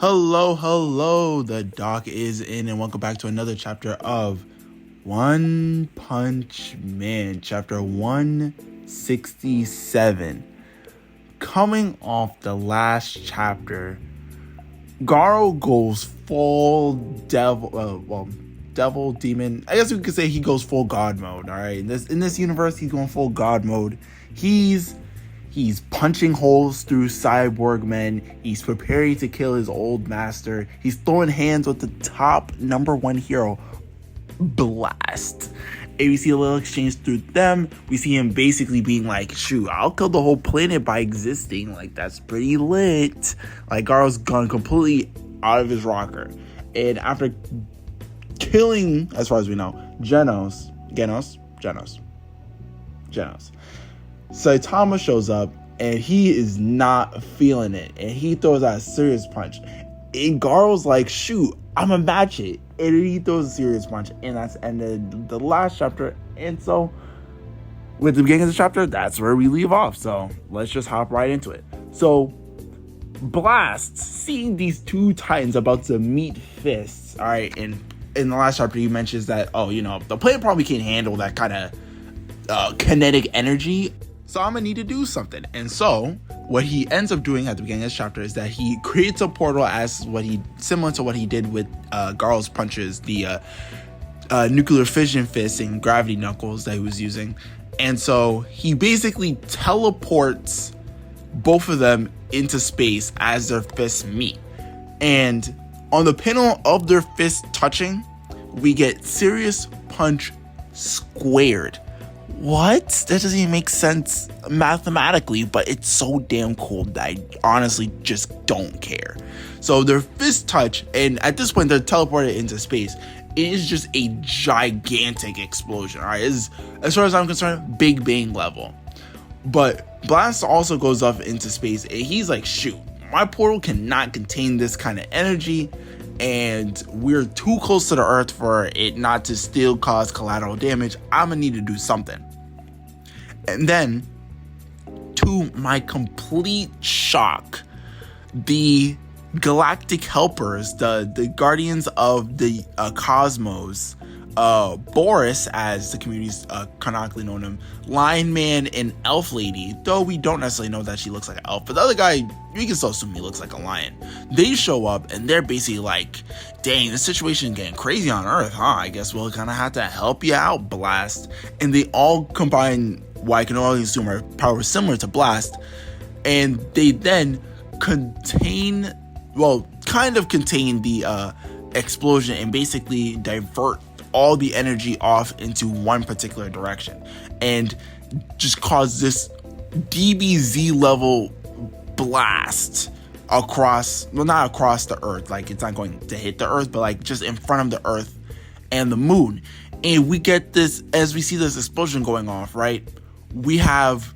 Hello, the doc is in, and welcome back to another chapter of One Punch Man, chapter 167. Coming off the last chapter, Garou goes full devil, demon. I guess we could say he goes full god mode, alright? In this universe, he's going full god mode. He's punching holes through cyborg men. He's preparing to kill his old master. He's throwing hands with the top #1 hero, Blast. And we see a little exchange through them. We see him basically being like, shoot, I'll kill the whole planet by existing. Like, that's pretty lit. Like, Garou's gone completely out of his rocker. And after killing, as far as we know, Genos, Saitama shows up, and he is not feeling it, and he throws out a serious punch. And Garou's like, shoot, I'm gonna match it. And he throws a serious punch, and that's the end of the last chapter. And so, with the beginning of the chapter, that's where we leave off. So, let's just hop right into it. So, Blast, seeing these two titans about to meet fists, alright, and in the last chapter, he mentions that, the planet probably can't handle that kind of kinetic energy. So I'm gonna need to do something. And so what he ends up doing at the beginning of this chapter is that he creates a portal similar to what he did with Garou's punches, the nuclear fission fists and gravity knuckles that he was using. And so he basically teleports both of them into space as their fists meet. And on the panel of their fists touching, we get serious punch squared. What? That doesn't even make sense mathematically, but it's so damn cool that I honestly just don't care. So their fist touch, and at this point they're teleported into space. It is just a gigantic explosion, alright? As far as I'm concerned, Big Bang level. But Blast also goes up into space, and he's like, shoot, my portal cannot contain this kind of energy, and we're too close to the Earth for it not to still cause collateral damage. I'm gonna need to do something. And then, to my complete shock, the galactic helpers, the guardians of the cosmos, Boris, as the community's canonically known him, Lion Man and Elf Lady, though we don't necessarily know that she looks like an elf, but the other guy, we can still assume he looks like a lion. They show up, and they're basically like, dang, this situation is getting crazy on Earth, huh? I guess we'll kind of have to help you out, Blast. And they all combine what I can only assume are powers similar to Blast, and they then contain the explosion and basically divert all the energy off into one particular direction and just cause this DBZ level blast not across the Earth, like it's not going to hit the Earth, but like just in front of the Earth and the moon. And we get this, as we see this explosion going off, right? We have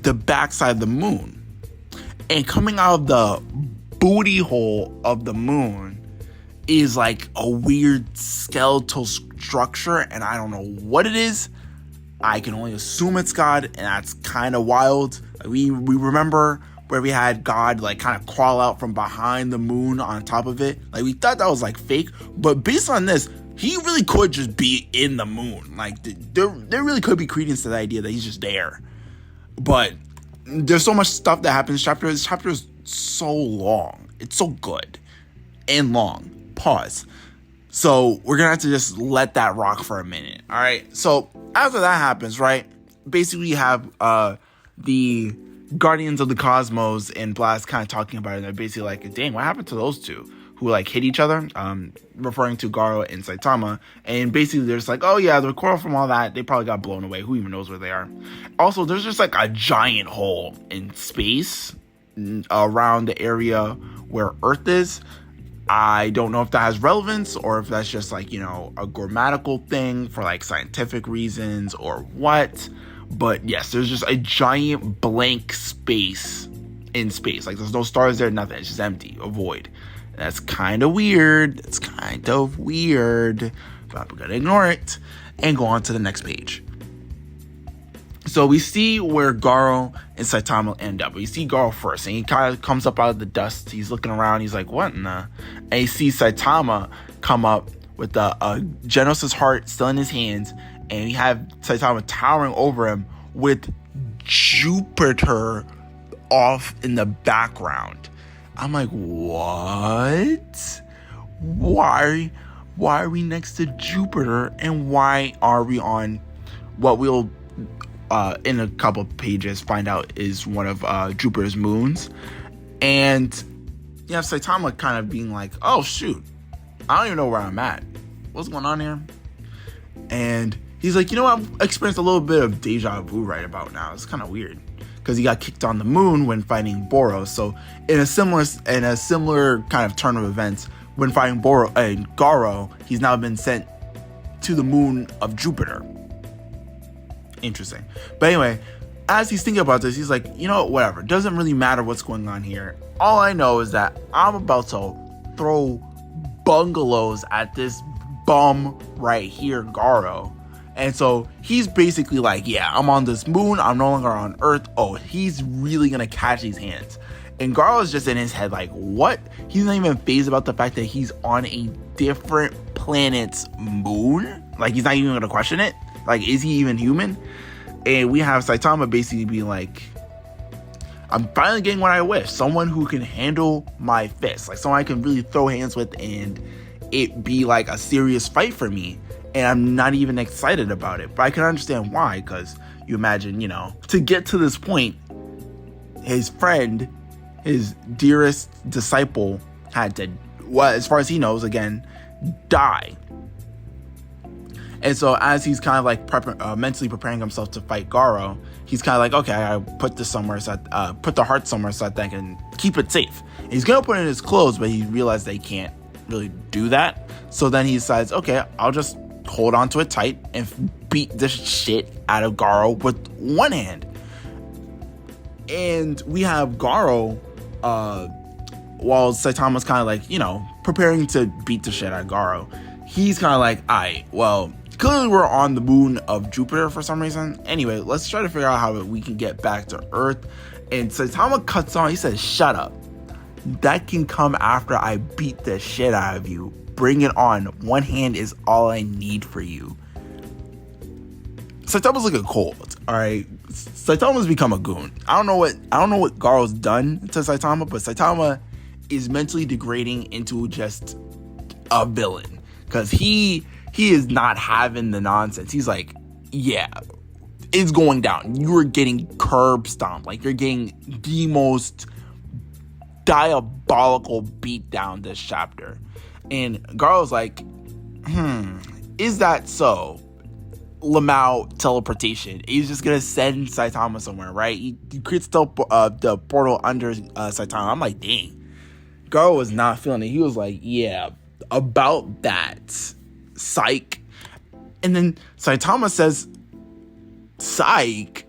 the backside of the moon, and coming out of the booty hole of the moon is like a weird skeletal structure, and I don't know what it is. I can only assume it's God, and that's kind of wild. We remember where we had God like kind of crawl out from behind the moon on top of it. Like, we thought that was like fake, but based on this, he really could just be in the moon. Like, there really could be credence to the idea that he's just there. But there's so much stuff that happens. This chapter is so long. It's so good and long. Pause. So we're gonna have to just let that rock for a minute. All right. So after that happens, right? Basically, you have the Guardians of the Cosmos and Blast kind of talking about it. And they're basically like, dang, what happened to those two who like hit each other? Referring to Garou and Saitama. And basically, they're just like, oh yeah, the recoil from all that, they probably got blown away. Who even knows where they are? Also, there's just like a giant hole in space around the area where Earth is. I don't know if that has relevance or if that's just like, a grammatical thing for like scientific reasons or what. But yes, there's just a giant blank space in space. Like, there's no stars there, nothing. It's just empty, a void. That's kind of weird. But I'm going to ignore it and go on to the next page. So we see where Garou and Saitama end up. We see Garou first, and he kind of comes up out of the dust. He's looking around. He's like, what in the? And he sees Saitama come up with a Genesis heart still in his hands, and he have Saitama towering over him with Jupiter off in the background. I'm like, what? Why are we next to Jupiter, and why are we on what we'll in a couple pages find out is one of Jupiter's moons? And you have Saitama kind of being like, oh shoot, I don't even know where I'm at. What's going on here? And he's like, you know what? I've experienced a little bit of deja vu right about now. It's kind of weird because he got kicked on the moon when fighting Boros. So in a similar kind of turn of events, when fighting Garou, he's now been sent to the moon of Jupiter. Interesting. But anyway, as he's thinking about this, he's like, you know what, whatever. Doesn't really matter what's going on here. All I know is that I'm about to throw bungalows at this bum right here, Garou. And so he's basically like, yeah, I'm on this moon. I'm no longer on Earth. Oh, he's really going to catch these hands. And Garou is just in his head like, what? He's not even fazed about the fact that he's on a different planet's moon. Like, he's not even going to question it. Like, is he even human? And we have Saitama basically being like, I'm finally getting what I wish. Someone who can handle my fists. Like, someone I can really throw hands with and it be like a serious fight for me. And I'm not even excited about it. But I can understand why. Because you imagine, you know, to get to this point, his friend, his dearest disciple, had to, well, as far as he knows, again, die. And so as he's kind of like mentally preparing himself to fight Garou, he's kind of like, okay, I put this somewhere, so put the heart somewhere so that I can keep it safe. And he's gonna put it in his clothes, but he realized that he can't really do that. So then he decides, okay, I'll just hold on to it tight and beat the shit out of Garou with one hand. And we have Garou, while Saitama's kind of like, you know, preparing to beat the shit out of Garou, he's kind of like, alright, well, clearly we're on the moon of Jupiter for some reason. Anyway, let's try to figure out how we can get back to Earth. And Saitama cuts on. He says, shut up. That can come after I beat the shit out of you. Bring it on. One hand is all I need for you. Saitama's looking cold. Alright. Saitama's become a goon. I don't know what Garou's done to Saitama, but Saitama is mentally degrading into just a villain. Because he is not having the nonsense. He's like, yeah, it's going down. You're getting curb stomped. Like, you're getting the most diabolical beat down this chapter. And Garou's like, is that so? Lamau teleportation. He's just gonna send Saitama somewhere, right? He creates the portal under Saitama. I'm like, dang. Garou was not feeling it. He was like, yeah, about that. Psych. And then Saitama says, psych?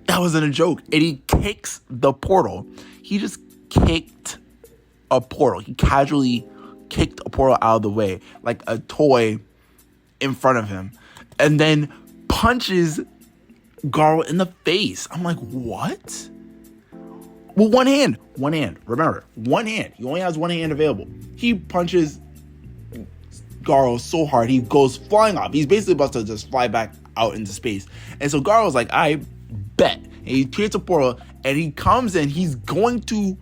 That wasn't a joke. And he kicks the portal. He just kicked a portal. He casually kicked a portal out of the way, like a toy in front of him. And then punches Garou in the face. I'm like, what? Well, one hand. Remember, one hand. He only has one hand available. He punches Garou so hard, he goes flying off. He's basically about to just fly back out into space. And so Garou's like, I bet. And he creates a portal, and he comes in. He's going to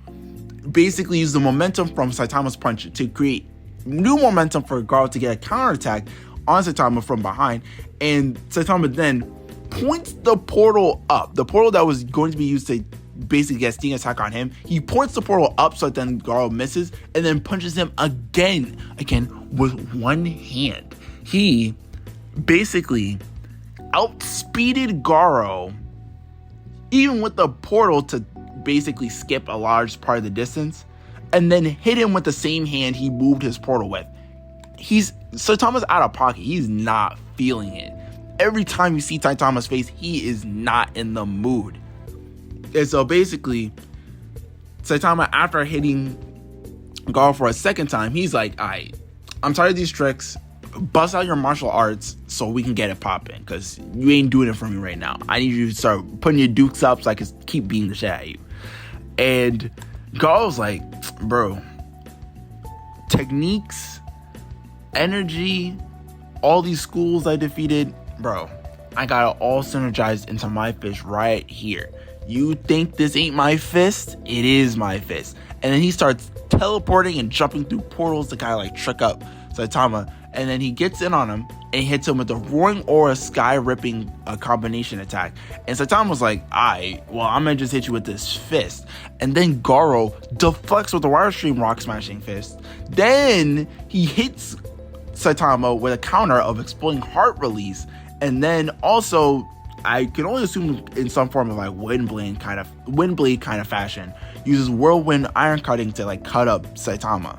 basically use the momentum from Saitama's punch to create new momentum for Garou to get a counterattack on Saitama from behind. And Saitama then points the portal up. The portal that was going to be used to basically get a sting attack on him. He points the portal up so that then Garou misses and then punches him again with one hand. He basically outspeeded Garou even with the portal to basically skip a large part of the distance, and then hit him with the same hand he moved his portal with. Saitama's out of pocket. He's not feeling it. Every time you see Saitama's face, he is not in the mood. And so basically, Saitama, after hitting Garou for a second time, he's like, alright, I'm tired of these tricks. bust out your martial arts so we can get it popping, because you ain't doing it for me right now. I need you to start putting your dukes up so I can keep beating the shit out of you. And Garou's like, bro, techniques, energy, all these schools I defeated, bro, I got it all synergized into my fist right here. You think this ain't my fist? It is my fist. And then he starts teleporting and jumping through portals to kind of like trick up Saitama. And then he gets in on him and hits him with the Roaring Aura Sky Ripping combination attack. And Saitama was like, I'm gonna just hit you with this fist. And then Garou deflects with the Wire Stream Rock Smashing Fist. Then he hits Saitama with a counter of Exploding Heart Release. And then also, I can only assume in some form of like Windblade kind of fashion, uses Whirlwind Iron Cutting to like cut up Saitama.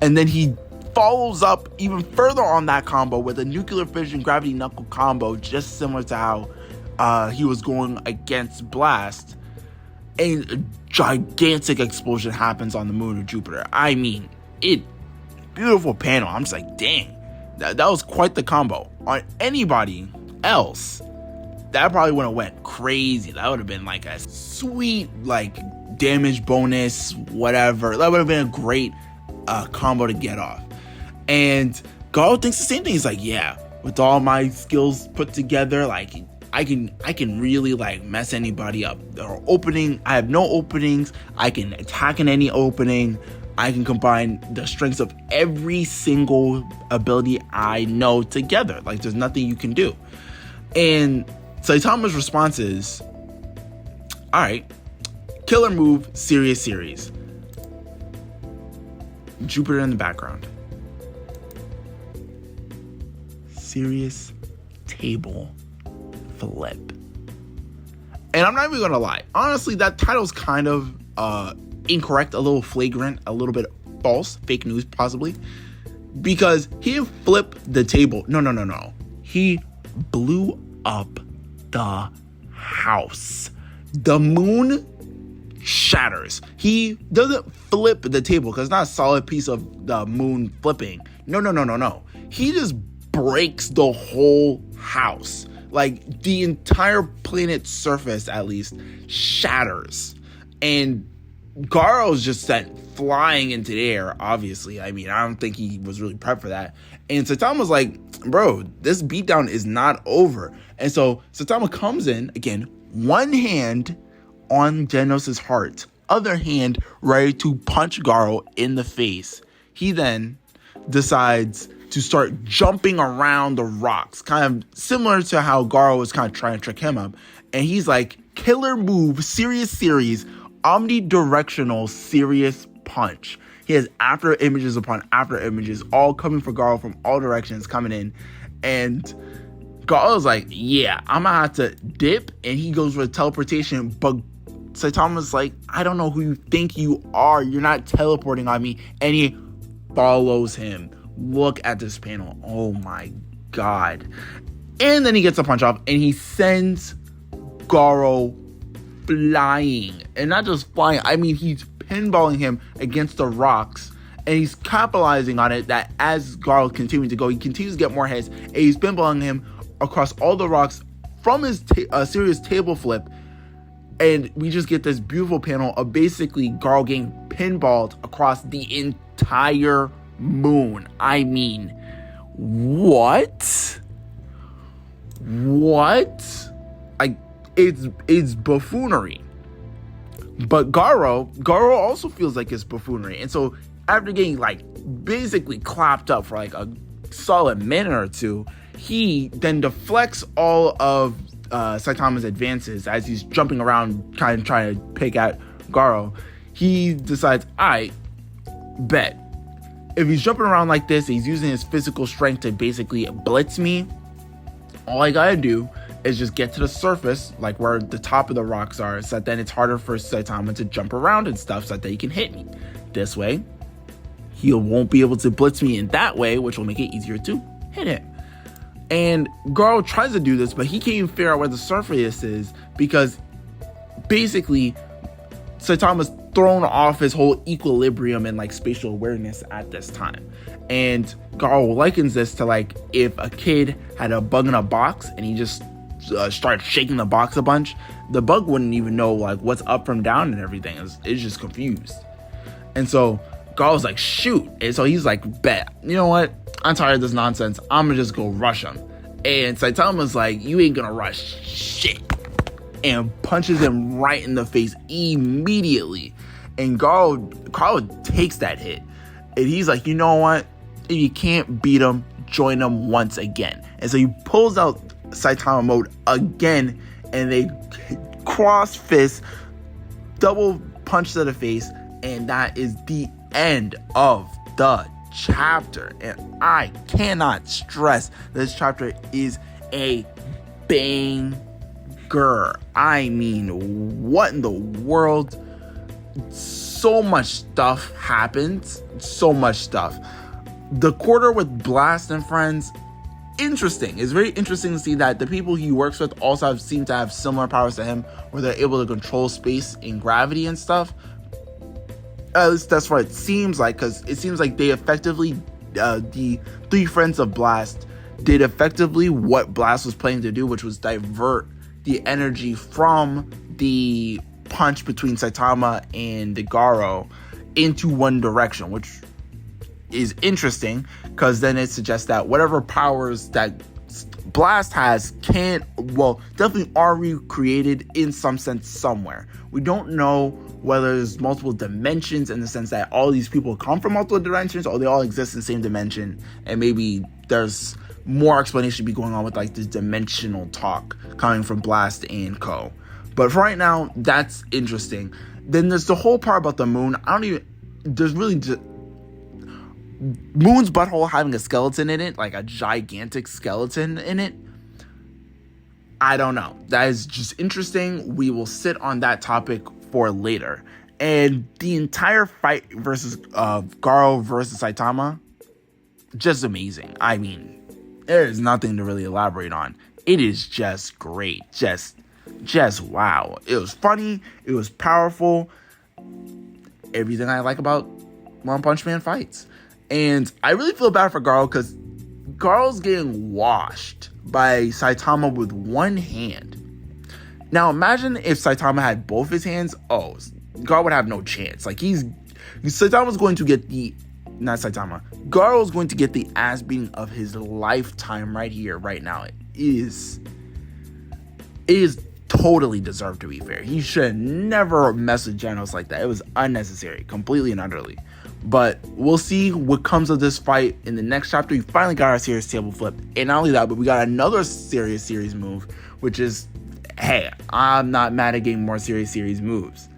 And then he follows up even further on that combo with a Nuclear Fission Gravity Knuckle combo, just similar to how he was going against Blast. And a gigantic explosion happens on the moon of Jupiter. I mean, beautiful panel. I'm just like, dang, that was quite the combo. On anybody else, that probably would have went crazy. That would have been like a sweet like damage bonus, whatever. That would have been a great combo to get off. And Garou thinks the same thing. He's like, yeah, with all my skills put together, like I can really like mess anybody up. I have no openings. I can attack in any opening. I can combine the strengths of every single ability I know together. Like there's nothing you can do. And Saitama's response is, all right, killer move, serious series. Jupiter in the background. Serious table flip. And I'm not even gonna lie, honestly, that title's kind of incorrect, a little flagrant, a little bit false, fake news possibly, because he didn't flip the table. No. He blew up the house. The moon shatters. He doesn't flip the table because it's not a solid piece of the moon flipping. No. He just breaks the whole house. Like the entire planet's surface, at least, shatters. And Garou's just sent flying into the air, obviously. I mean, I don't think he was really prepped for that. And Saitama's like, bro, this beatdown is not over. And so Saitama comes in, again, one hand on Genos' heart, other hand ready to punch Garou in the face. He then decides to start jumping around the rocks, kind of similar to how Garou was kind of trying to trick him up. And he's like, killer move, serious series, omnidirectional serious punch. He has after images upon after images, all coming for Garou from all directions, coming in. And Garou's like, yeah, I'm gonna have to dip. And he goes for teleportation. But Saitama's like, I don't know who you think you are. You're not teleporting on me. And he follows him. Look at this panel. Oh my God. And then he gets a punch off and he sends Garou flying. And not just flying, I mean, he's pinballing him against the rocks. And he's capitalizing on it that as Garou continues to go, he continues to get more hits. And he's pinballing him across all the rocks from his serious table flip. And we just get this beautiful panel of basically Garou getting pinballed across the entire moon. I mean, what? Like, it's buffoonery. But Garou also feels like it's buffoonery. And so after getting like basically clapped up for like a solid minute or two, he then deflects all of Saitama's advances as he's jumping around kind of trying to pick at Garou. He decides, I bet if he's jumping around like this, he's using his physical strength to basically blitz me. All I gotta do is just get to the surface, like where the top of the rocks are, so that then it's harder for Saitama to jump around and stuff so that he can hit me. This way, he won't be able to blitz me in that way, which will make it easier to hit him. And Garou tries to do this, but he can't even figure out where the surface is because basically Saitama's thrown off his whole equilibrium and like spatial awareness at this time. And Garou likens this to like if a kid had a bug in a box and he just started shaking the box a bunch, the bug wouldn't even know like what's up from down and everything. It's just confused. And so Garou's like, shoot. And so he's like, bet, you know what? I'm tired of this nonsense. I'm gonna just go rush him. And Saitama's like, you ain't gonna rush shit. And punches him right in the face immediately. And Garou takes that hit. And he's like, you know what? If you can't beat him, join him once again. And so he pulls out Saitama mode again. And they cross fists, double punch to the face. And that is the end of the chapter. And I cannot stress this chapter is a banger. I mean, what in the world? So much stuff happens. So much stuff. The quarter with Blast and friends, interesting. It's very interesting to see that the people he works with also seem to have similar powers to him, where they're able to control space and gravity and stuff. At least that's what it seems like, because it seems like they effectively, the three friends of Blast did effectively what Blast was planning to do, which was divert the energy from the punch between Saitama and the Garou into one direction, which is interesting because then it suggests that whatever powers that Blast has definitely are recreated in some sense somewhere. We don't know whether there's multiple dimensions in the sense that all these people come from multiple dimensions or they all exist in the same dimension, and maybe there's more explanation to be going on with like this dimensional talk coming from Blast and Co. But for right now, that's interesting. Then there's the whole part about the moon. There's really Moon's butthole having a skeleton in it, like a gigantic skeleton in it. I don't know. That is just interesting. We will sit on that topic for later. And the entire fight versus Garou versus Saitama, just amazing. I mean, there is nothing to really elaborate on. It is just great. Just wow. It was funny. It was powerful. Everything I like about One Punch Man fights. And I really feel bad for Garou because Garou's getting washed by Saitama with one hand. Now imagine if Saitama had both his hands. Oh, Garou would have no chance. Like Saitama's going to get Garou's going to get the ass beating of his lifetime right here, right now. It is totally deserved, to be fair. He should never mess with Genos like that. It was unnecessary, completely and utterly. But we'll see what comes of this fight in the next chapter. We finally got our serious table flip. And not only that, but we got another serious series move, which is, hey, I'm not mad at getting more serious series moves.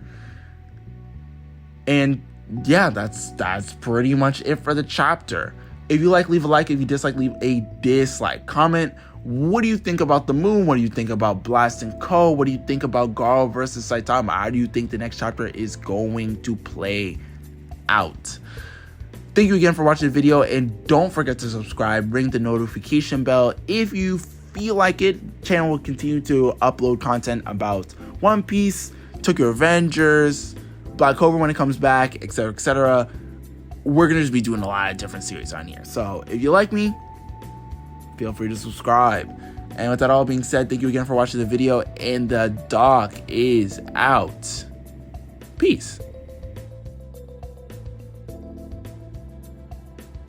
And yeah, that's pretty much it for the chapter. If you like, leave a like. If you dislike, leave a dislike. Comment, what do you think about the moon? What do you think about Blast and Co? What do you think about Garou versus Saitama? How do you think the next chapter is going to play out? Thank you again for watching the video, and don't forget to subscribe, ring the notification bell if you feel like it. Channel will continue to upload content about One Piece, Tokyo Revengers, Black Clover when it comes back, etc., etc. We're gonna just be doing a lot of different series on here, so if you like me, feel free to subscribe. And with that all being said, thank you again for watching the video, and the doc is out. Peace.